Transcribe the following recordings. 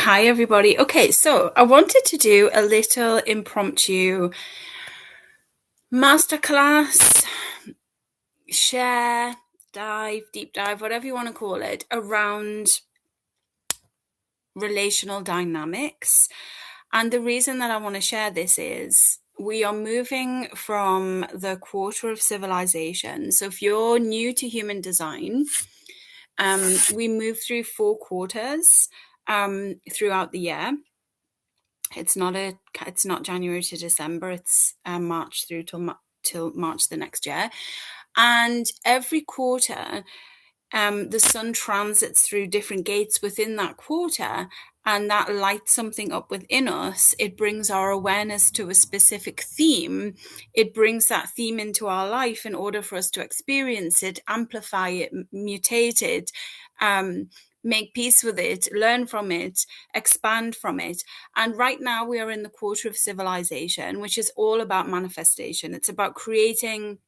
Hi, everybody. Okay, so I wanted to do a little impromptu masterclass, share, dive, deep dive, whatever you want to call it, around relational dynamics. And the reason that I want to share this is we are moving from the quarter of civilization. So if you're new to human design, we move through 4 quarters throughout the year. It's not January to December. It's March through till March the next year, and every quarter, the sun transits through different gates within that quarter, and that lights something up within us. It brings our awareness to a specific theme. It brings that theme into our life in order for us to experience it, amplify it, mutate it, make peace with it, learn from it, expand from it. And right now we are in the quarter of civilization, which is all about manifestation. It's about creating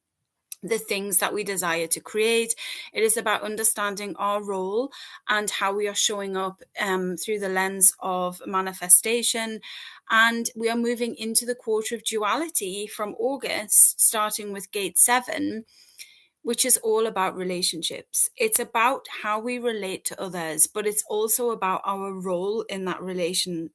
the things that we desire to create. It is about understanding our role and how we are showing up through the lens of manifestation. And we are moving into the quarter of duality from August, starting with gate 7, which is all about relationships. It's about how we relate to others, but it's also about our role in that relationship.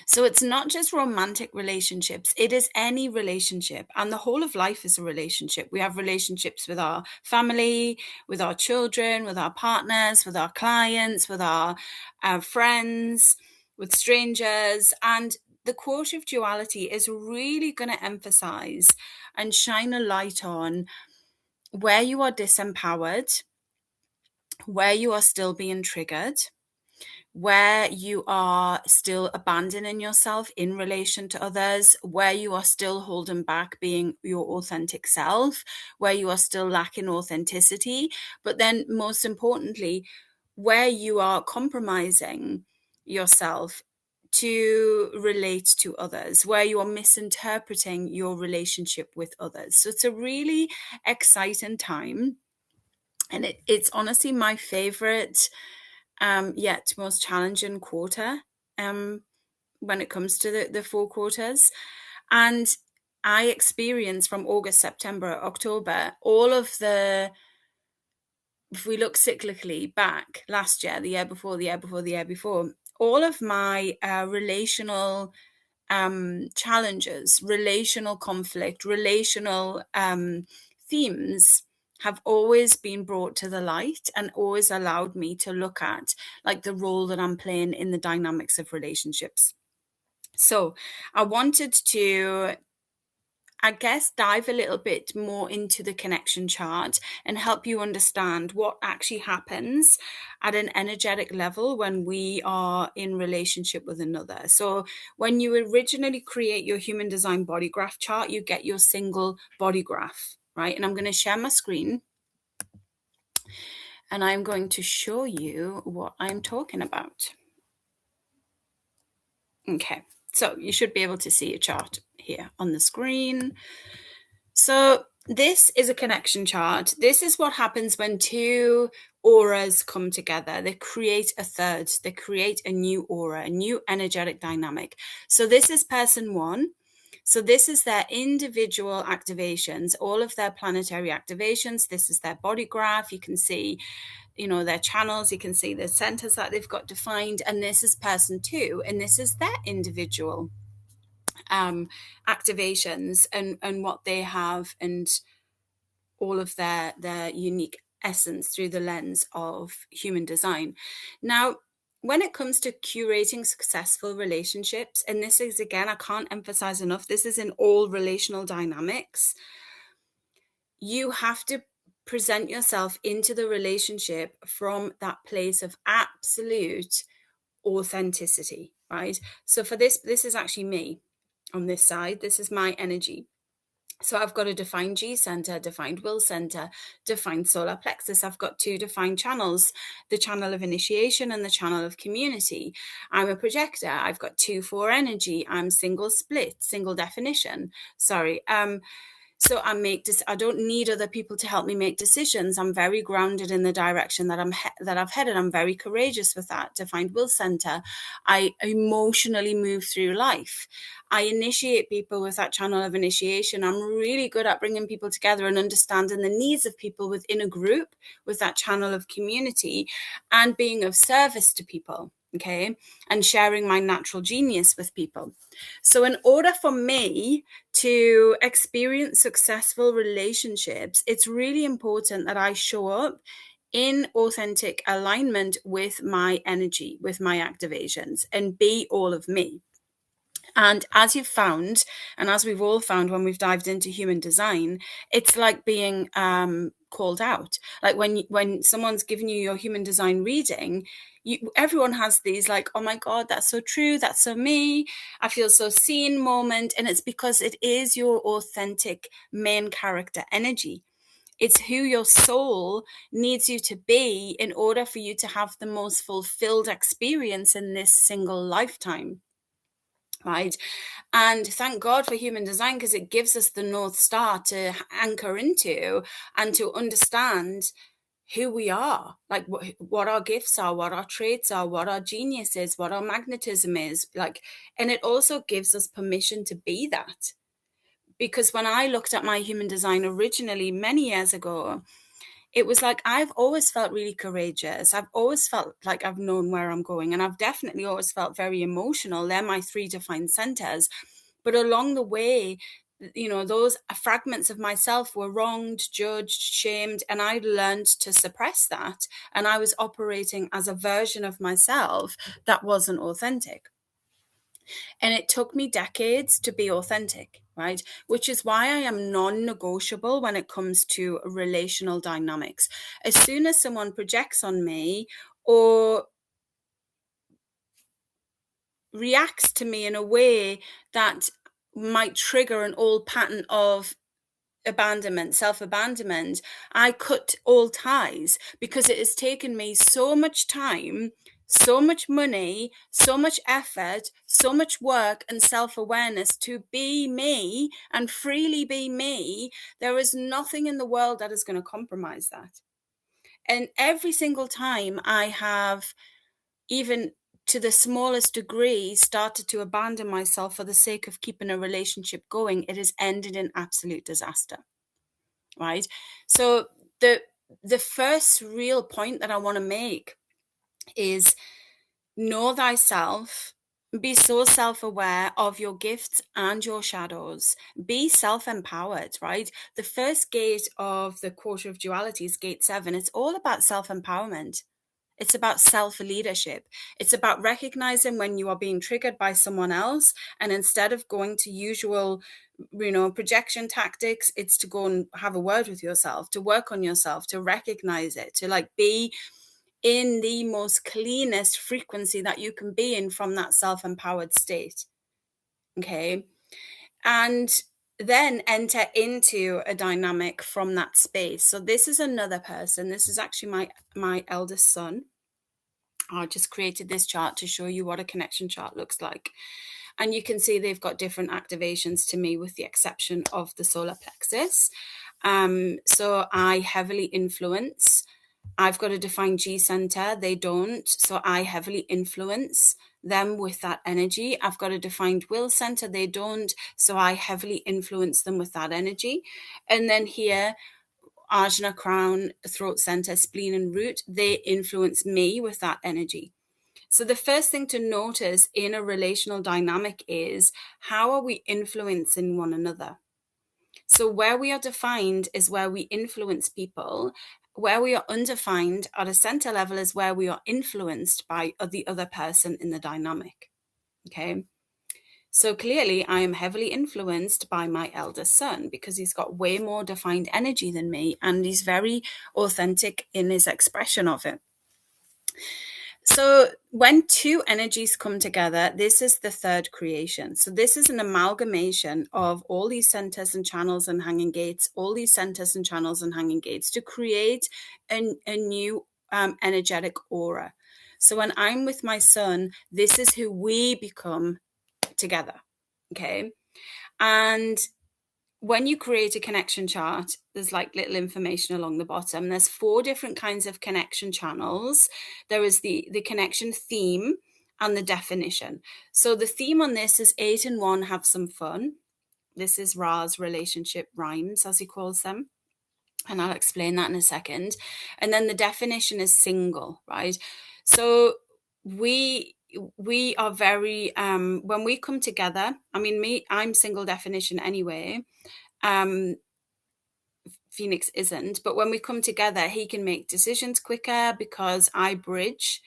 So it's not just romantic relationships, it is any relationship. And the whole of life is a relationship. We have relationships with our family, with our children, with our partners, with our clients, with our friends, with strangers. And the quarter of duality is really going to emphasize and shine a light on where you are disempowered, where you are still being triggered, where you are still abandoning yourself in relation to others, where you are still holding back being your authentic self, where you are still lacking authenticity, but then most importantly, where you are compromising yourself to relate to others, where you are misinterpreting your relationship with others. So it's a really exciting time. And it's honestly my favorite yet most challenging quarter when it comes to the 4 quarters. And I experienced from August, September, October, all of the, if we look cyclically back last year, the year before, the year before, the year before, all of my relational challenges, relational conflict, relational themes have always been brought to the light and always allowed me to look at like the role that I'm playing in the dynamics of relationships. So I wanted to, I guess, dive a little bit more into the connection chart and help you understand what actually happens at an energetic level when we are in relationship with another. So when you originally create your human design body graph chart, you get your single body graph, right? And I'm going to share my screen and I'm going to show you what I'm talking about. Okay, so you should be able to see a chart here on the screen. So this is a connection chart. This is what happens when two auras come together. They create a third. They create a new aura, a new energetic dynamic. So this is person 1. So this is their individual activations, all of their planetary activations. This is their body graph. You can see, their channels. You can see the centers that they've got defined. And this is person 2. And this is their individual activations and what they have and all of their unique essence through the lens of human design. Now, when it comes to curating successful relationships, and this is, again, I can't emphasize enough, this is in all relational dynamics, you have to present yourself into the relationship from that place of absolute authenticity, right? So for this is actually me on this side. This is my energy. So I've got a defined G center, defined will center, defined solar plexus. I've got 2 defined channels, the channel of initiation and the channel of community. I'm a projector. I've got 2-4 energy. I'm single split, single definition. So I don't need other people to help me make decisions. I'm very grounded in the direction that I've headed. I'm very courageous with that. Defined will center. I emotionally move through life. I initiate people with that channel of initiation. I'm really good at bringing people together and understanding the needs of people within a group with that channel of community and being of service to people. Okay. And sharing my natural genius with people. So in order for me to experience successful relationships, it's really important that I show up in authentic alignment with my energy, with my activations, and be all of me. And as you've found, and as we've all found when we've dived into human design, it's like being called out. Like when someone's giving you your human design reading, everyone has these like, oh my God, that's so true. That's so me. I feel so seen moment. And it's because it is your authentic main character energy. It's who your soul needs you to be in order for you to have the most fulfilled experience in this single lifetime. Right. And thank God for human design, because it gives us the North Star to anchor into and to understand who we are, like what our gifts are, what our traits are, what our genius is, what our magnetism is. Like, and it also gives us permission to be that. Because when I looked at my human design originally many years ago, it was like I've always felt really courageous. I've always felt like I've known where I'm going. And I've definitely always felt very emotional. They're my three defined centers. But along the way, those fragments of myself were wronged, judged, shamed, and I learned to suppress that. And I was operating as a version of myself that wasn't authentic. And it took me decades to be authentic, right? Which is why I am non-negotiable when it comes to relational dynamics. As soon as someone projects on me or reacts to me in a way that might trigger an old pattern of abandonment, self-abandonment, I cut all ties, because it has taken me so much time, so much money, so much effort, so much work and self-awareness to be me and freely be me. There is nothing in the world that is going to compromise that. And every single time I have, even to the smallest degree, started to abandon myself for the sake of keeping a relationship going, it has ended in absolute disaster. Right? So the first real point that I want to make is know thyself. Be so self-aware of your gifts and your shadows. Be self-empowered, right? The first gate of the Quarter of Duality is Gate 7. It's all about self-empowerment. It's about self-leadership. It's about recognizing when you are being triggered by someone else, and instead of going to usual, projection tactics, it's to go and have a word with yourself, to work on yourself, to recognize it, to like be in the most cleanest frequency that you can be in from that self-empowered state. Okay. And then enter into a dynamic from that space. So this is another person. This is actually my eldest son. I just created this chart to show you what a connection chart looks like. And you can see they've got different activations to me, with the exception of the solar plexus. So I heavily influence. I've got a defined G center. They don't. So I heavily influence them with that energy. I've got a defined will center. They don't. So I heavily influence them with that energy. And then here, Ajna, crown, throat center, spleen, and root, they influence me with that energy. So the first thing to notice in a relational dynamic is, how are we influencing one another? So where we are defined is where we influence people. Where we are undefined at a center level is where we are influenced by the other person in the dynamic. Okay. So clearly I am heavily influenced by my eldest son, because he's got way more defined energy than me, and he's very authentic in his expression of it. So when two energies come together, this is the third creation. So this is an amalgamation of all these centers and channels and hanging gates, all these centers and channels and hanging gates, to create a new energetic aura. So when I'm with my son, this is who we become together. Okay. And when you create a connection chart, there's like little information along the bottom. There's 4 different kinds of connection channels. There is the connection theme and the definition. So the theme on this is 8 and 1 have some fun. This is Ra's relationship rhymes, as he calls them. And I'll explain that in a second. And then the definition is single, right? So we are very when we come together, I mean, I'm single definition anyway. Phoenix isn't, but when we come together, he can make decisions quicker because I bridge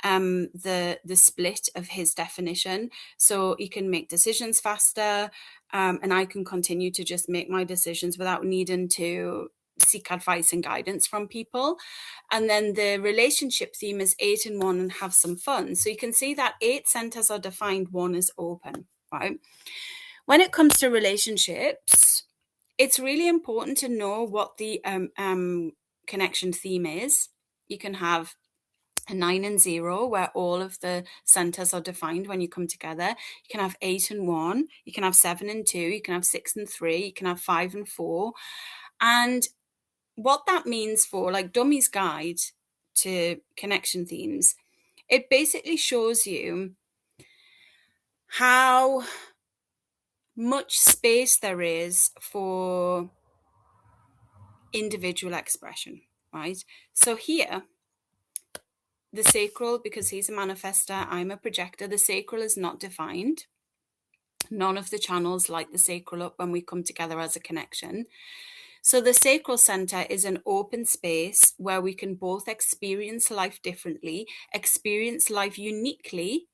the split of his definition, so he can make decisions faster, and I can continue to just make my decisions without needing to seek advice and guidance from people. And then the relationship theme is 8 and 1 and have some fun. So you can see that 8 centers are defined, 1 is open, right? When it comes to relationships, it's really important to know what the connection theme is. You can have a 9 and 0, where all of the centers are defined when you come together. You can have 8 and 1. You can have 7 and 2. You can have 6 and 3. You can have 5 and 4. And what that means for, like, Dummy's Guide to Connection Themes, it basically shows you how much space there is for individual expression, right? So here, the sacral, because he's a manifester, I'm a projector, the sacral is not defined. None of the channels light the sacral up when we come together as a connection. So the sacral center is an open space where we can both experience life differently, experience life uniquely,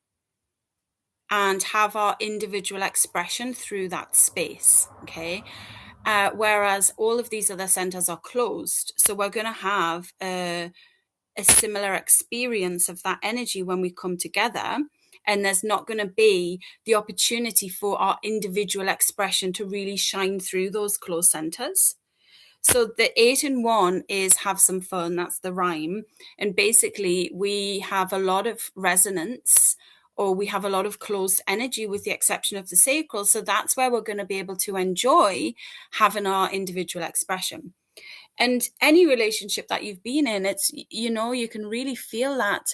and have our individual expression through that space, okay? Whereas all of these other centers are closed. So we're going to have a similar experience of that energy when we come together, and there's not going to be the opportunity for our individual expression to really shine through those closed centers. So the 8 and 1 is have some fun. That's the rhyme. And basically we have a lot of resonance, or we have a lot of closed energy with the exception of the sacral. So that's where we're going to be able to enjoy having our individual expression. And any relationship that you've been in, it's, you know, you can really feel that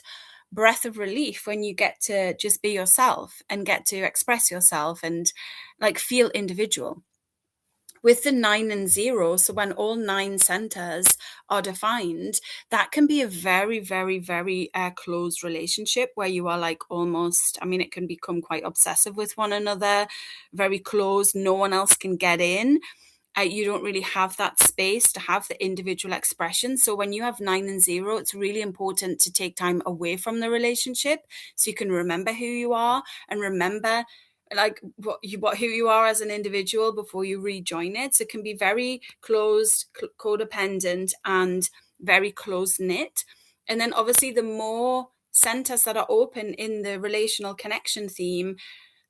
breath of relief when you get to just be yourself and get to express yourself and like feel individual. With the 9 and 0, so when all 9 centers are defined, that can be a very, very, very close relationship where you are like almost, I mean, it can become quite obsessive with one another, very close, no one else can get in. You don't really have that space to have the individual expression. So when you have 9 and 0, it's really important to take time away from the relationship so you can remember who you are and remember like who you are as an individual before you rejoin it. So it can be very closed, codependent, and very close knit. And then obviously the more centers that are open in the relational connection theme,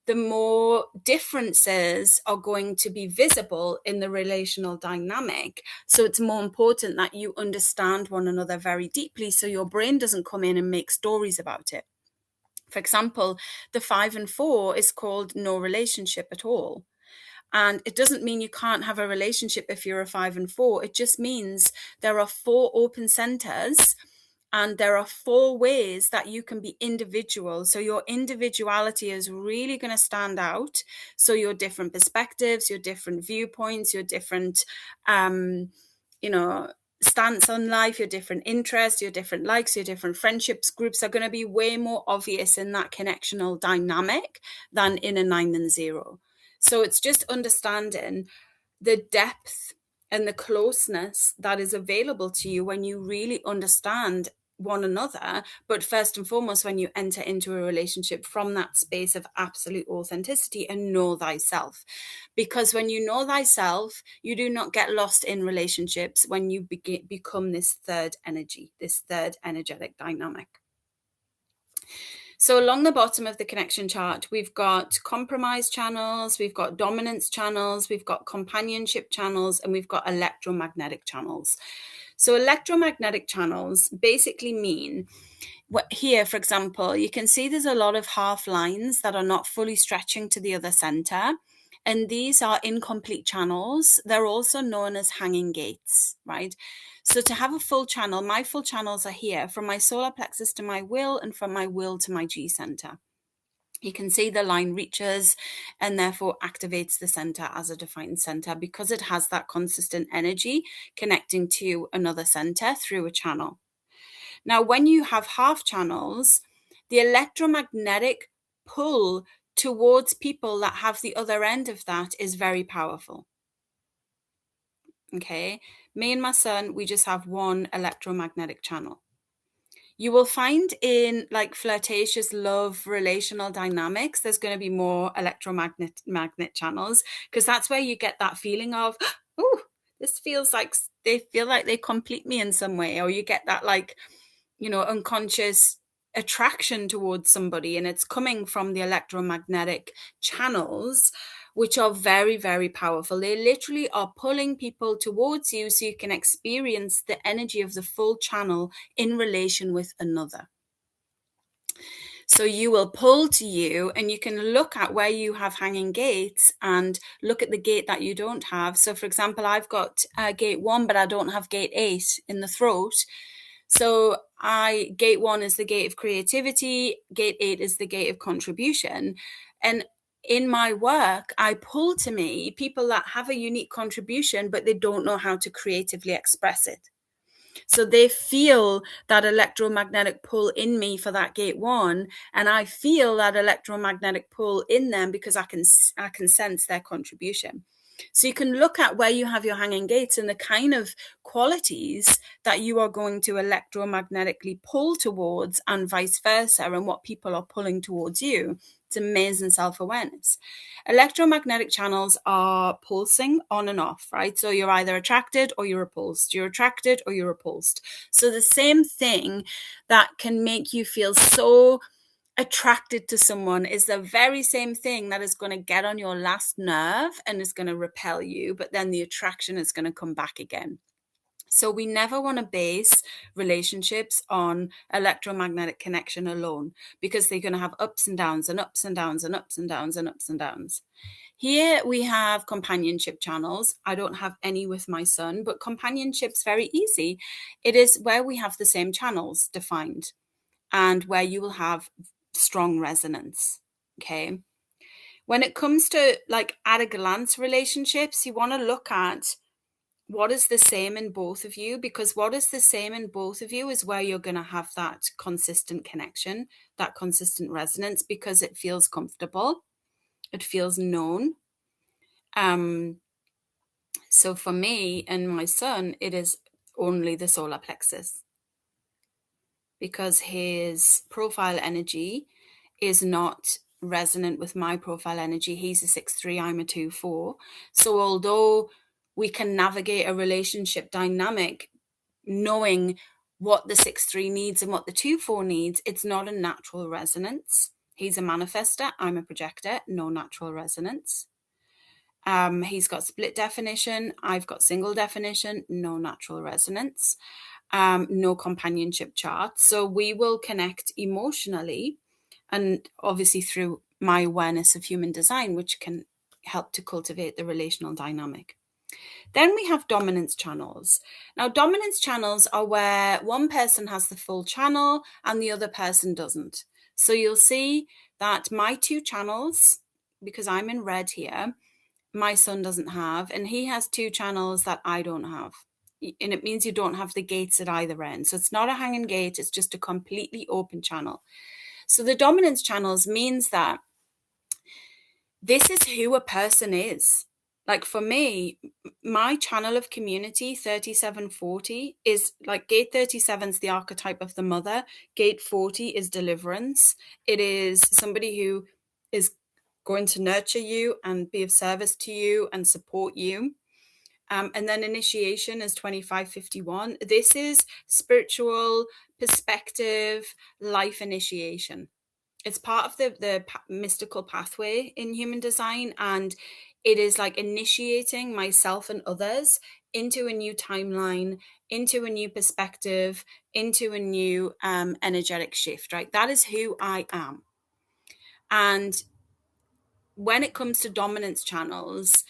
the more differences are going to be visible in the relational dynamic. So it's more important that you understand one another very deeply so your brain doesn't come in and make stories about it. For example, the 5 and 4 is called no relationship at all. And it doesn't mean you can't have a relationship if you're a 5 and 4. It just means there are 4 open centers and there are 4 ways that you can be individual. So your individuality is really going to stand out. So your different perspectives, your different viewpoints, your different, stance on life, your different interests, your different likes, your different friendships groups are going to be way more obvious in that connectional dynamic than in a 9 and 0. So it's just understanding the depth and the closeness that is available to you when you really understand one another, but first and foremost when you enter into a relationship from that space of absolute authenticity and know thyself. Because when you know thyself, you do not get lost in relationships when you become this third energy, this third energetic dynamic. So along the bottom of the connection chart, we've got compromise channels, we've got dominance channels, we've got companionship channels, and we've got electromagnetic channels. So electromagnetic channels basically mean, here, for example, you can see there's a lot of half lines that are not fully stretching to the other center. And these are incomplete channels. They're also known as hanging gates, right? So to have a full channel, my full channels are here from my solar plexus to my will and from my will to my G center. You can see the line reaches and therefore activates the center as a defined center because it has that consistent energy connecting to another center through a channel. Now, when you have half channels, the electromagnetic pull towards people that have the other end of that is very powerful. Okay, me and my son, we just have one electromagnetic channel. You will find in like flirtatious love relational dynamics, there's going to be more magnet channels because that's where you get that feeling of, oh, this feels like they feel like they complete me in some way, or you get that like, unconscious attraction towards somebody, and it's coming from the electromagnetic channels, which are very, very powerful. They literally are pulling people towards you so you can experience the energy of the full channel in relation with another. So you will pull to you, and you can look at where you have hanging gates and look at the gate that you don't have. So for example, I've got gate 1, but I don't have gate 8 in the throat. So gate 1 is the gate of creativity, gate 8 is the gate of contribution. And in my work, I pull to me people that have a unique contribution, but they don't know how to creatively express it. So they feel that electromagnetic pull in me for that gate 1, and I feel that electromagnetic pull in them because I can sense their contribution. So you can look at where you have your hanging gates and the kind of qualities that you are going to electromagnetically pull towards, and vice versa, and what people are pulling towards you. It's amazing self-awareness. Electromagnetic channels are pulsing on and off, right? So you're either attracted or you're repulsed. You're attracted or you're repulsed. So the same thing that can make you feel so attracted to someone is the very same thing that is going to get on your last nerve and is going to repel you, but then the attraction is going to come back again. So we never want to base relationships on electromagnetic connection alone, because they're going to have ups and downs and ups and downs and ups and downs and ups and downs. Here we have companionship channels. I don't have any with my son, but companionship's very easy. It is where we have the same channels defined and where you will have strong resonance. Okay. When it comes to like at a glance relationships, you want to look at what is the same in both of you, because what is the same in both of you is where you're going to have that consistent connection, that consistent resonance, because it feels comfortable, it feels known. So for me and my son, it is only the solar plexus, because his profile energy is not resonant with my profile energy. He's a 6-3, I'm a 2-4. So although we can navigate a relationship dynamic knowing what the 6-3 needs and what the 2-4 needs, it's not a natural resonance. He's a manifester, I'm a projector, no natural resonance. He's got split definition, I've got single definition, no natural resonance. No companionship chart. So we will connect emotionally, and obviously through my awareness of human design, which can help to cultivate the relational dynamic. Then we have dominance channels. Now, dominance channels are where one person has the full channel and the other person doesn't. So you'll see that my 2 channels, because I'm in red here, my son doesn't have, and he has 2 channels that I don't have. And it means you don't have the gates at either end. So it's not a hanging gate, it's just a completely open channel. So the dominance channels means that this is who a person is. Like for me, my channel of community 3740 is like gate 37 is the archetype of the mother. Gate 40 is deliverance. It is somebody who is going to nurture you and be of service to you and support you. And then initiation is 2551. This is spiritual perspective, life initiation. It's part of the mystical pathway in human design, and it is like initiating myself and others into a new timeline, into a new perspective, into a new energetic shift, right? That is who I am. And when it comes to dominance channels,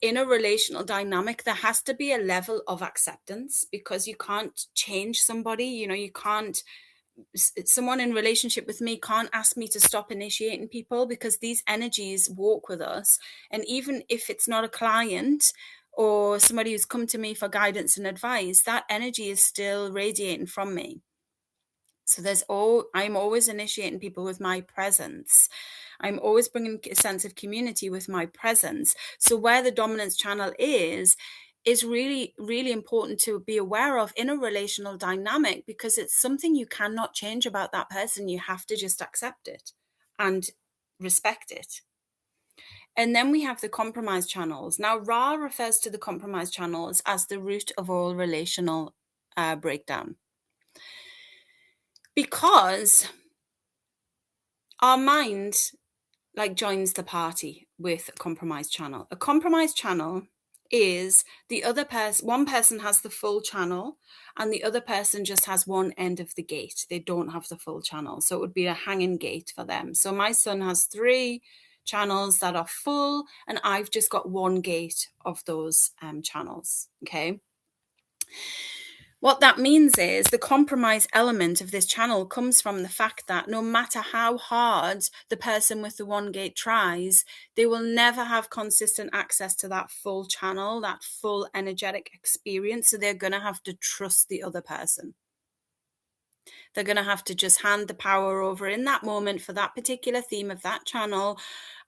in a relational dynamic, there has to be a level of acceptance, because you can't change somebody. You can't, someone in relationship with me can't ask me to stop initiating people, because these energies walk with us. And even if it's not a client or somebody who's come to me for guidance and advice, that energy is still radiating from me. So I'm always initiating people with my presence. I'm always bringing a sense of community with my presence. So where the dominance channel is really, really important to be aware of in a relational dynamic, because it's something you cannot change about that person. You have to just accept it and respect it. And then we have the compromise channels. Now, Ra refers to the compromise channels as the root of all relational breakdown, because our mind joins the party with a compromise channel. A compromise channel is the other person, one person has the full channel and the other person just has one end of the gate. They don't have the full channel. So it would be a hanging gate for them. So my son has 3 channels that are full, and I've just got one gate of those channels. Okay. What that means is the compromise element of this channel comes from the fact that no matter how hard the person with the one gate tries, they will never have consistent access to that full channel, that full energetic experience. So they're going to have to trust the other person. They're going to have to just hand the power over in that moment for that particular theme of that channel,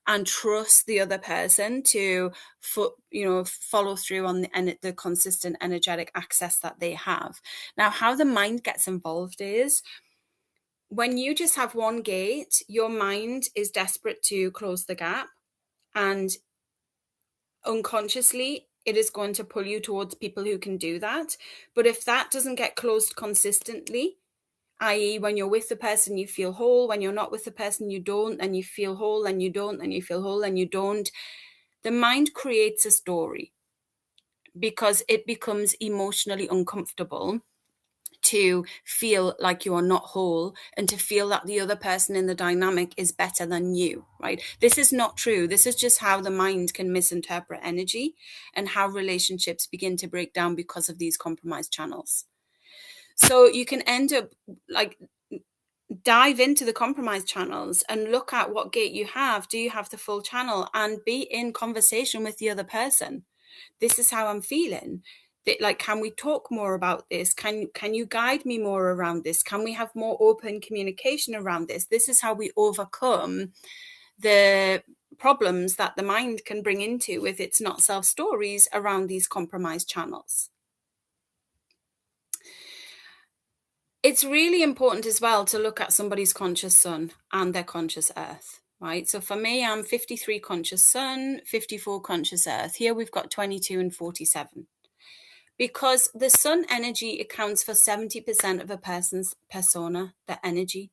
and trust the other person to follow through on the consistent energetic access that they have. Now, how the mind gets involved is when you just have one gate, your mind is desperate to close the gap, and unconsciously it is going to pull you towards people who can do that. But if that doesn't get closed consistently, i.e. when you're with the person, you feel whole. When you're not with the person, you don't, and you feel whole, and you don't, and you feel whole, and you don't. The mind creates a story because it becomes emotionally uncomfortable to feel like you are not whole and to feel that the other person in the dynamic is better than you, right? This is not true. This is just how the mind can misinterpret energy and how relationships begin to break down because of these compromise channels. So you can end up dive into the compromise channels and look at what gate you have. Do you have the full channel? And be in conversation with the other person. This is how I'm feeling. Can we talk more about this? Can you guide me more around this? Can we have more open communication around this? This is how we overcome the problems that the mind can bring into with its not self stories around these compromise channels. It's really important as well to look at somebody's conscious sun and their conscious earth, right? So for me, I'm 53 conscious sun, 54 conscious earth. Here we've got 22 and 47. Because the sun energy accounts for 70% of a person's persona, their energy.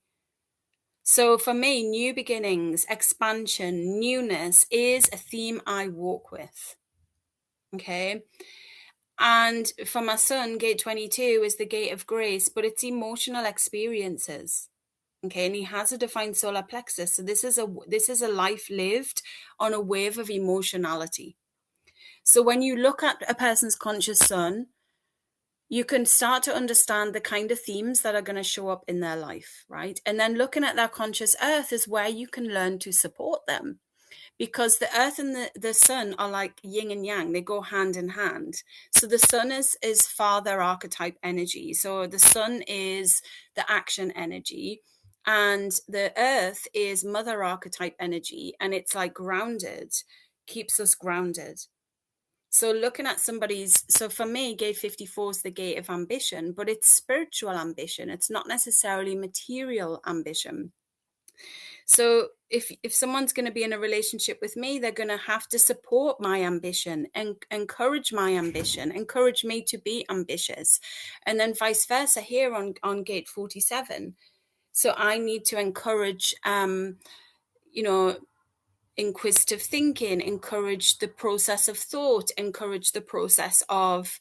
So for me, new beginnings, expansion, newness is a theme I walk with. Okay. And for my son, gate 22 is the gate of grace, but it's emotional experiences. Okay, and he has a defined solar plexus. So this is a life lived on a wave of emotionality. So when you look at a person's conscious sun, you can start to understand the kind of themes that are going to show up in their life, right? And then looking at their conscious earth is where you can learn to support them. Because the earth and the sun are like yin and yang. They go hand in hand. So the sun is father archetype energy. So the sun is the action energy. And the earth is mother archetype energy. And it's like grounded, keeps us grounded. So looking at so for me, gate 54 is the gate of ambition, but it's spiritual ambition. It's not necessarily material ambition. So if someone's going to be in a relationship with me, they're going to have to support my ambition and encourage my ambition, encourage me to be ambitious. And then vice versa here on gate 47. So I need to encourage, inquisitive thinking, encourage the process of thought, encourage the process of,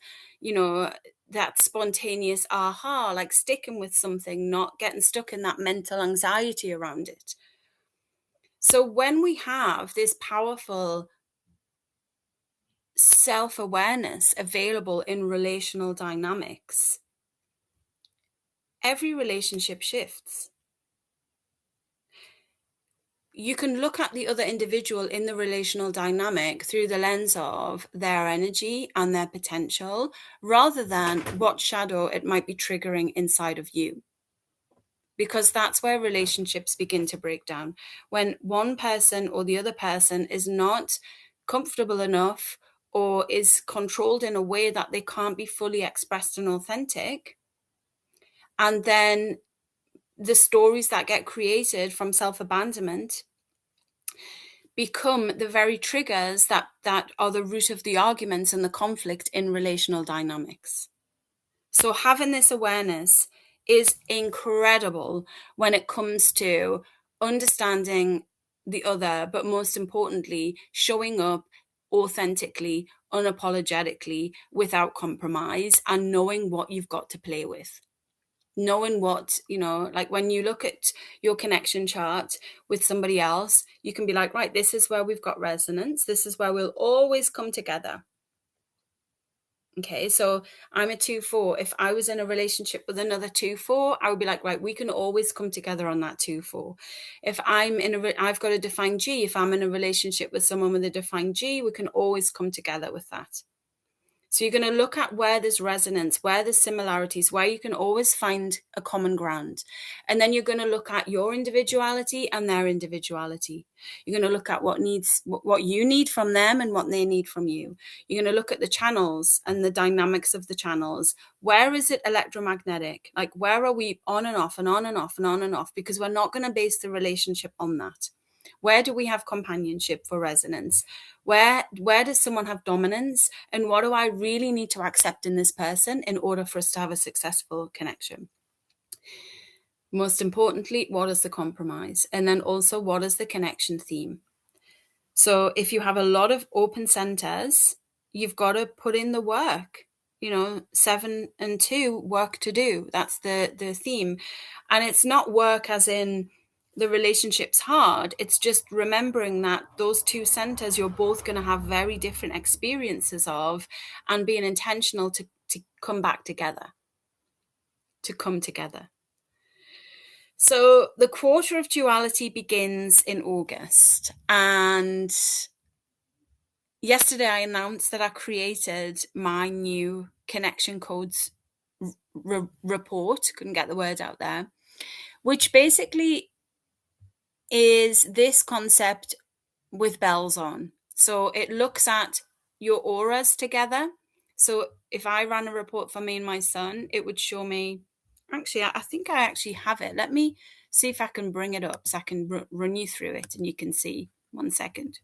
that spontaneous aha, like sticking with something, not getting stuck in that mental anxiety around it. So when we have this powerful self-awareness available in relational dynamics, every relationship shifts. You can look at the other individual in the relational dynamic through the lens of their energy and their potential, rather than what shadow it might be triggering inside of you. Because that's where relationships begin to break down. When one person or the other person is not comfortable enough or is controlled in a way that they can't be fully expressed and authentic, and then the stories that get created from self-abandonment become the very triggers that are the root of the arguments and the conflict in relational dynamics. So having this awareness is incredible when it comes to understanding the other, but most importantly, showing up authentically, unapologetically, without compromise, and knowing what you've got to play with. Knowing what, like when you look at your connection chart with somebody else, you can be like, right, this is where we've got resonance. This is where we'll always come together. Okay, so I'm a 2-4. If I was in a relationship with another 2-4, I would be like, right, we can always come together on that 2-4. If I've got a defined G. If I'm in a relationship with someone with a defined G, we can always come together with that. So you're going to look at where there's resonance, where there's similarities, where you can always find a common ground. And then you're going to look at your individuality and their individuality. You're going to look at what you need from them and what they need from you. You're going to look at the channels and the dynamics of the channels. Where is it electromagnetic? Like, where are we on and off and on and off and on and off? Because we're not going to base the relationship on that. Where do we have companionship for resonance? Where does someone have dominance? And what do I really need to accept in this person in order for us to have a successful connection? Most importantly, what is the compromise? And then also, what is the connection theme? So if you have a lot of open centers, you've got to put in the work. 7 and 2, work to do. That's the theme. And it's not work as in the relationship's hard. It's just remembering that those 2 centers you're both going to have very different experiences of, and being intentional to come back together, to come together. So the quarter of duality begins in August, and yesterday I announced that I created my new connection codes report. Couldn't get the word out there, which basically is this concept with bells on. So it looks at your auras together. So if I ran a report for me and my son, it would show me, actually, I think I actually have it. Let me see if I can bring it up so I can run you through it and you can see. 1 second.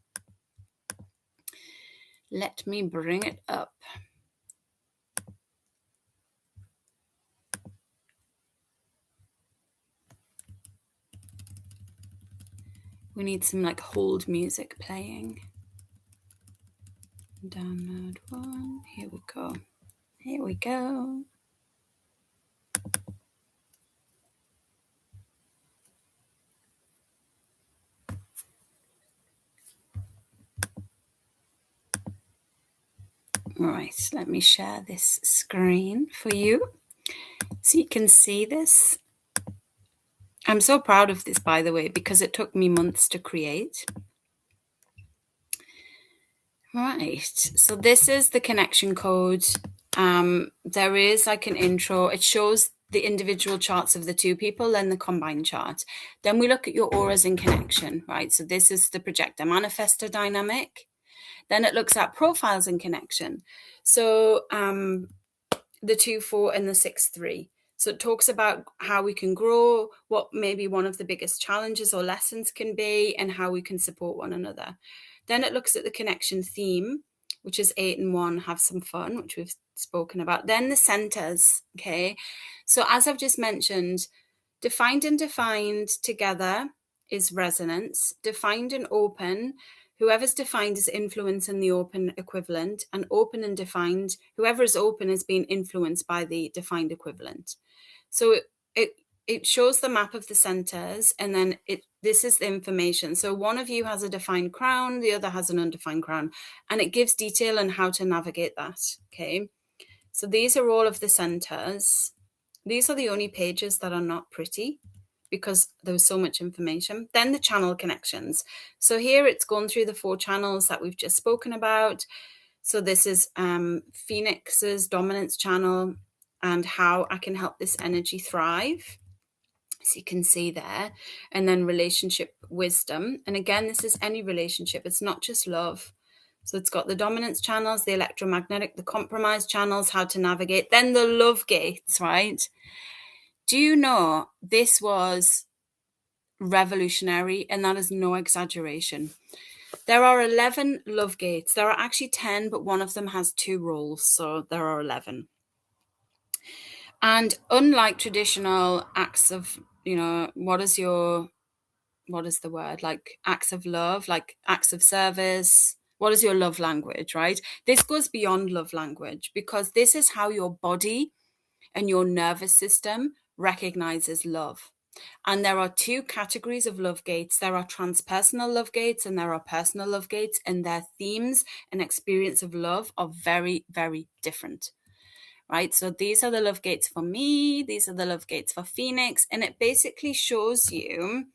Let me bring it up. We need some like hold music playing. Download 1. Here we go. Here we go. Right, let me share this screen for you so you can see this. I'm so proud of this, by the way, because it took me months to create. Right, so this is the connection code. There is like an intro. It shows the individual charts of the 2 people and the combined chart. Then we look at your auras in connection, right? So this is the projector manifestor dynamic. Then it looks at profiles in connection. So the 2-4 and the 6-3. So it talks about how we can grow, what maybe one of the biggest challenges or lessons can be, and how we can support one another. Then it looks at the connection theme, which is 8 and 1, have some fun, which we've spoken about. Then the centers, okay? So as I've just mentioned, defined and defined together is resonance. Defined and open, whoever's defined is influencing the open equivalent, and open and defined, whoever is open is being influenced by the defined equivalent. So it shows the map of the centers, and then this is the information. So one of you has a defined crown, the other has an undefined crown, and it gives detail on how to navigate that. Okay, so these are all of the centers. These are the only pages that are not pretty because there was so much information. Then the channel connections. So here it's gone through the 4 channels that we've just spoken about. So this is Phoenix's dominance channel and how I can help this energy thrive. So you can see there. And then relationship wisdom. And again, this is any relationship. It's not just love. So it's got the dominance channels, the electromagnetic, the compromise channels, how to navigate, then the love gates, right? Do you know this was revolutionary? And that is no exaggeration. There are 11 love gates. There are actually 10, but one of them has 2 roles. So there are 11. And unlike traditional acts of, what is the word? Like acts of love, like acts of service. What is your love language, right? This goes beyond love language because this is how your body and your nervous system recognizes love. And there are 2 categories of love gates. There are transpersonal love gates and there are personal love gates, and their themes and experience of love are very, very different. Right? So these are the love gates for me. These are the love gates for Phoenix. And it basically shows you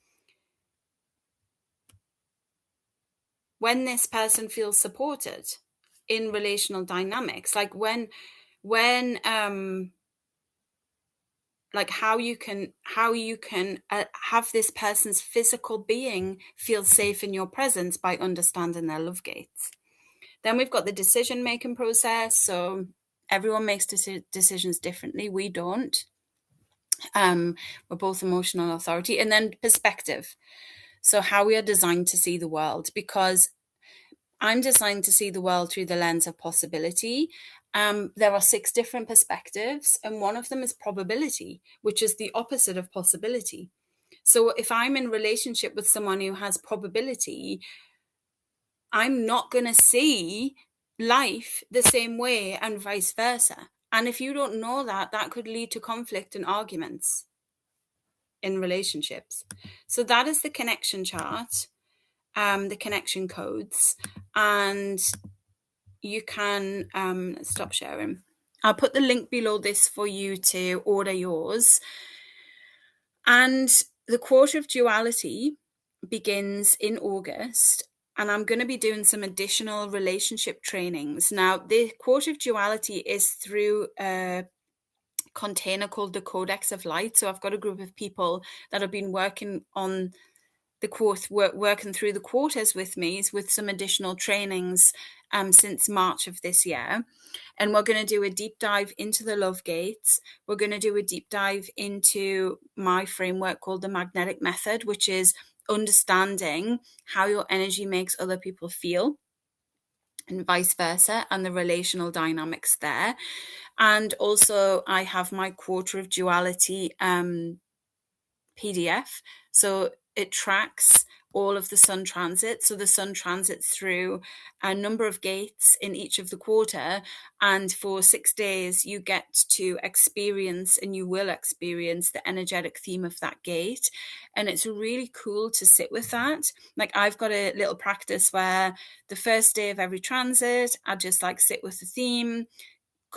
when this person feels supported in relational dynamics, like when like how you can have this person's physical being feel safe in your presence by understanding their love gates. Then we've got the decision making process. So everyone makes decisions differently. We don't. We're both emotional authority. And then perspective. So how we are designed to see the world, because I'm designed to see the world through the lens of possibility. There are 6 different perspectives, and one of them is probability, which is the opposite of possibility. So if I'm in relationship with someone who has probability, I'm not going to see life the same way and vice versa. And if you don't know that, that could lead to conflict and arguments in relationships. So that is the connection chart, the connection codes, and you can stop sharing. I'll put the link below this for you to order yours. And the Quarter of Duality begins in August, and I'm going to be doing some additional relationship trainings. Now, the Quarter of Duality is through a container called the Codex of Light. So I've got a group of people that have been working on working through the quarters with me, with some additional trainings since March of this year. And we're going to do a deep dive into the love gates. We're going to do a deep dive into my framework called the magnetic method, which is understanding how your energy makes other people feel and vice versa, and the relational dynamics there. And also I have my Quarter of Duality PDF. So it tracks all of the sun transits. So the sun transits through a number of gates in each of the quarter. And for 6 days, you get to experience, and you will experience, the energetic theme of that gate. And it's really cool to sit with that. Like I've got a little practice where the first day of every transit, I just like sit with the theme,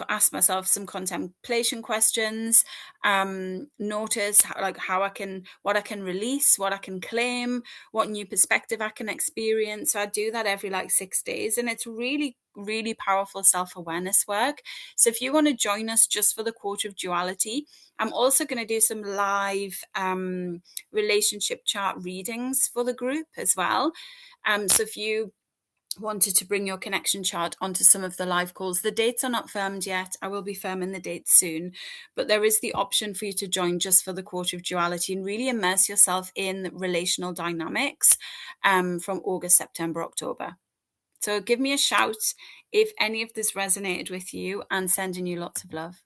ask myself some contemplation questions, notice what I can release, what I can claim, what new perspective I can experience. So I do that every 6 days, and it's really, really powerful self-awareness work. So if you want to join us just for the Quarter of Duality, I'm also going to do some live relationship chart readings for the group as well. So if you wanted to bring your connection chart onto some of the live calls, the dates are not firmed yet. I will be firming the dates soon, but there is the option for you to join just for the Quarter of Duality and really immerse yourself in relational dynamics from August, September, October. So give me a shout if any of this resonated with you, and sending you lots of love.